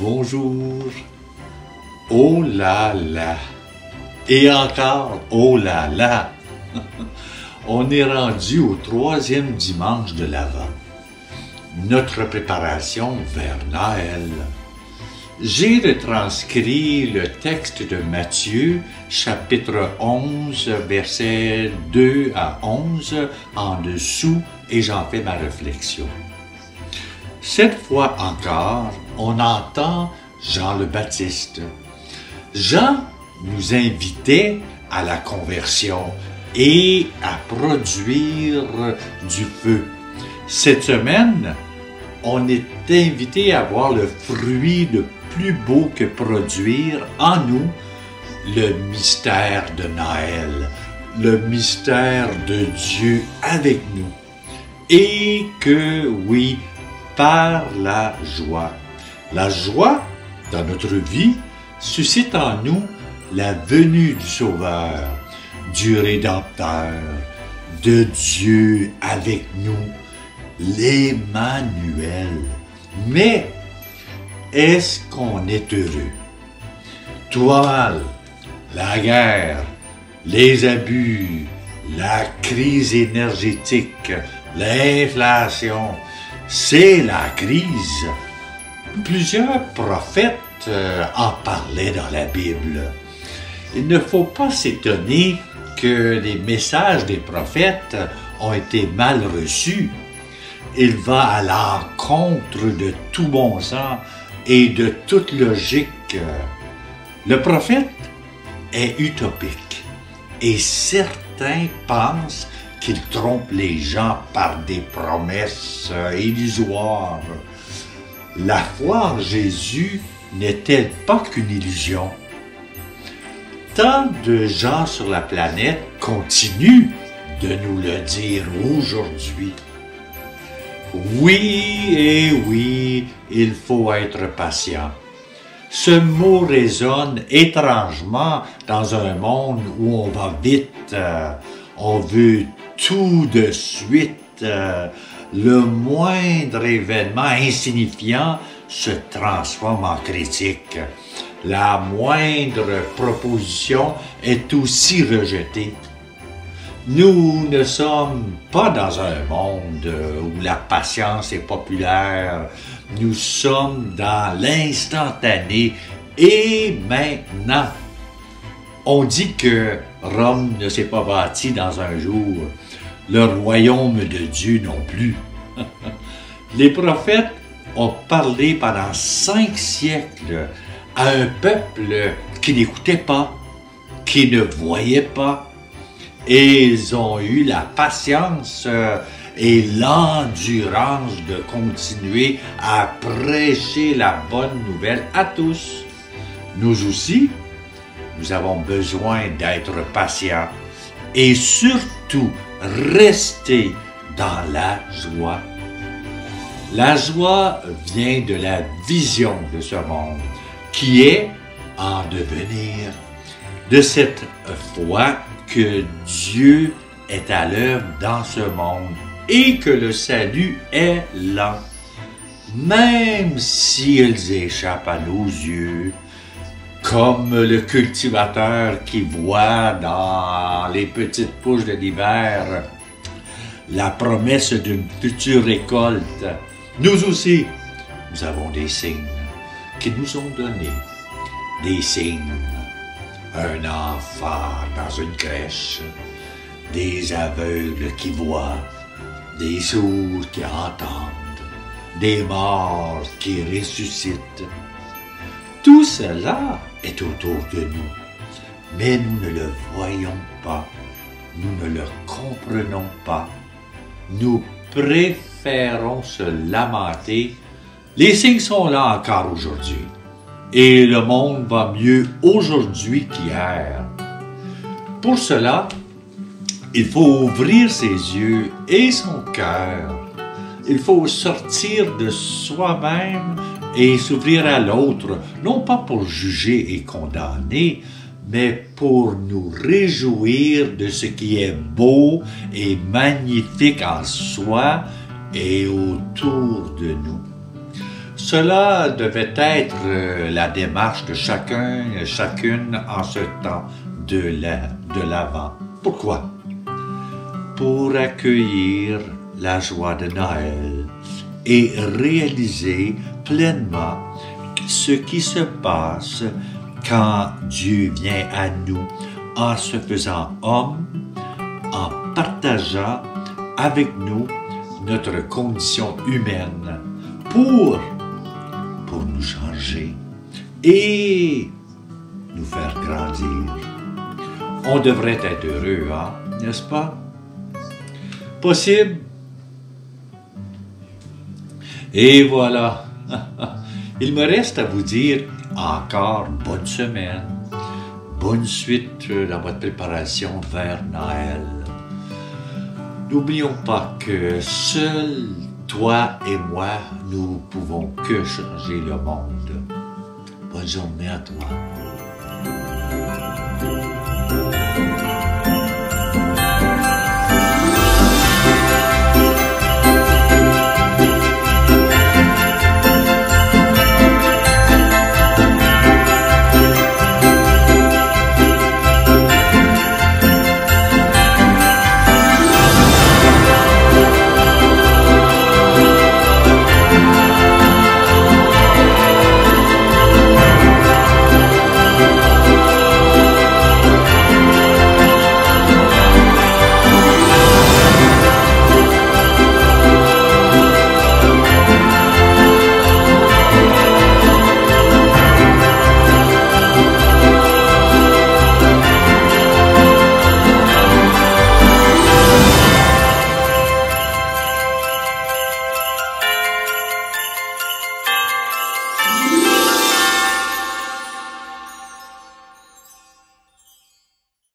Bonjour. Oh là là. Et encore, oh là là. On est rendu au 3e dimanche de l'Avent. Notre préparation vers Noël. J'ai retranscrit le texte de Matthieu, chapitre 11, versets 2 à 11, en dessous, et j'en fais ma réflexion. Cette fois encore, on entend Jean le Baptiste. Jean nous invitait à la conversion et à produire du feu. Cette semaine, on est invité à voir le fruit le plus beau que produire en nous, le mystère de Noël, le mystère de Dieu avec nous. Et que, oui, par la joie. La joie, dans notre vie, suscite en nous la venue du Sauveur, du Rédempteur, de Dieu avec nous, l'Emmanuel. Mais, est-ce qu'on est heureux? Toile, la guerre, les abus, la crise énergétique, l'inflation, c'est la crise. Plusieurs prophètes en parlaient dans la Bible. Il ne faut pas s'étonner que les messages des prophètes ont été mal reçus. Il va à l'encontre de tout bon sens et de toute logique. Le prophète est utopique et certains pensent qu'il trompe les gens par des promesses illusoires. La foi en Jésus n'est-elle pas qu'une illusion? Tant de gens sur la planète continuent de nous le dire aujourd'hui. Oui et oui, il faut être patient. Ce mot résonne étrangement dans un monde où on va vite, on veut tout de suite. Le moindre événement insignifiant se transforme en critique. La moindre proposition est aussi rejetée. Nous ne sommes pas dans un monde où la patience est populaire. Nous sommes dans l'instantané et maintenant. On dit que Rome ne s'est pas bâtie dans un jour. Le royaume de Dieu non plus. Les prophètes ont parlé pendant 5 siècles à un peuple qui n'écoutait pas, qui ne voyait pas. Et ils ont eu la patience et l'endurance de continuer à prêcher la bonne nouvelle à tous. Nous aussi, nous avons besoin d'être patients et surtout rester dans la joie. La joie vient de la vision de ce monde qui est en devenir, de cette foi que Dieu est à l'œuvre dans ce monde et que le salut est là, même s'ils échappent à nos yeux, comme le cultivateur qui voit dans les petites pousses de l'hiver la promesse d'une future récolte. Nous aussi, nous avons des signes qui nous ont donnés. Des signes. Un enfant dans une crèche, des aveugles qui voient, des sourds qui entendent, des morts qui ressuscitent. Tout cela est autour de nous, mais nous ne le voyons pas, nous ne le comprenons pas. Nous préférons se lamenter. Les signes sont là encore aujourd'hui. Et le monde va mieux aujourd'hui qu'hier. Pour cela, il faut ouvrir ses yeux et son cœur. Il faut sortir de soi-même et s'ouvrir à l'autre, non pas pour juger et condamner, mais pour nous réjouir de ce qui est beau et magnifique en soi et autour de nous. Cela devait être la démarche de chacun et chacune en ce temps de l'Avent. Pourquoi? Pour accueillir la joie de Noël et réaliser pleinement ce qui se passe quand Dieu vient à nous en se faisant homme, en partageant avec nous notre condition humaine pour nous changer et nous faire grandir. On devrait être heureux, hein, n'est-ce pas? Possible? Et voilà. Il me reste à vous dire encore bonne semaine, bonne suite dans votre préparation vers Noël. N'oublions pas que seul toi et moi, nous pouvons que changer le monde. Bonne journée à toi.